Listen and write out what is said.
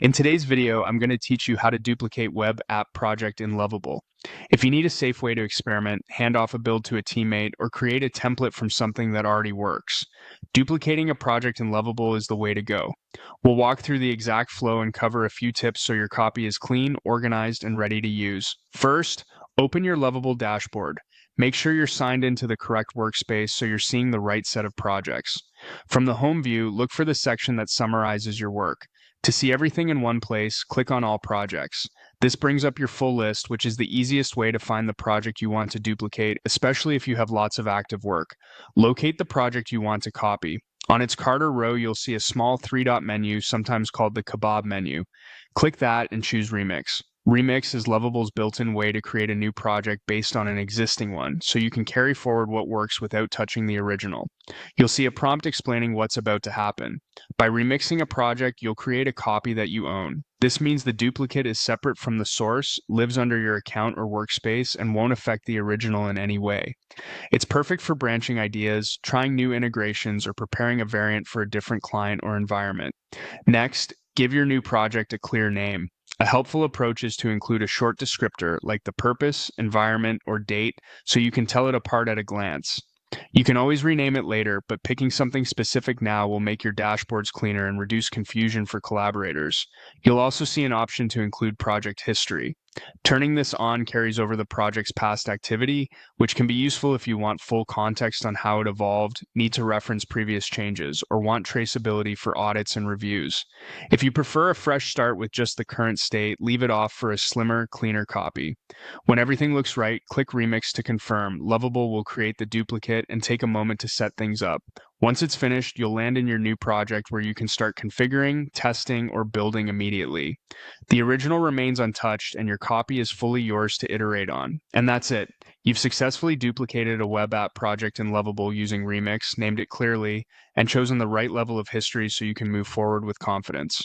In today's video, I'm going to teach you how to duplicate web app project in Lovable. If you need a safe way to experiment, hand off a build to a teammate, or create a template from something that already works, duplicating a project in Lovable is the way to go. We'll walk through the exact flow and cover a few tips so your copy is clean, organized, and ready to use. First, open your Lovable dashboard. Make sure you're signed into the correct workspace so you're seeing the right set of projects. From the home view, look for the section that summarizes your work. To see everything in one place, click on All Projects. This brings up your full list, which is the easiest way to find the project you want to duplicate, especially if you have lots of active work. Locate the project you want to copy. On its card or row, you'll see a small three-dot menu, sometimes called the kebab menu. Click that and choose Remix. Remix is Lovable's built-in way to create a new project based on an existing one, so you can carry forward what works without touching the original. You'll see a prompt explaining what's about to happen. By remixing a project, you'll create a copy that you own. This means the duplicate is separate from the source, lives under your account or workspace, and won't affect the original in any way. It's perfect for branching ideas, trying new integrations, or preparing a variant for a different client or environment. Next, give your new project a clear name. A helpful approach is to include a short descriptor like the purpose, environment, or date so you can tell it apart at a glance. You can always rename it later, but picking something specific now will make your dashboards cleaner and reduce confusion for collaborators. You'll also see an option to include project history. Turning this on carries over the project's past activity, which can be useful if you want full context on how it evolved, need to reference previous changes, or want traceability for audits and reviews. If you prefer a fresh start with just the current state, leave it off for a slimmer, cleaner copy. When everything looks right, click Remix to confirm. Lovable will create the duplicate and take a moment to set things up. Once it's finished, you'll land in your new project where you can start configuring, testing, or building immediately. The original remains untouched and your copy is fully yours to iterate on. And that's it. You've successfully duplicated a web app project in Lovable using Remix, named it clearly, and chosen the right level of history so you can move forward with confidence.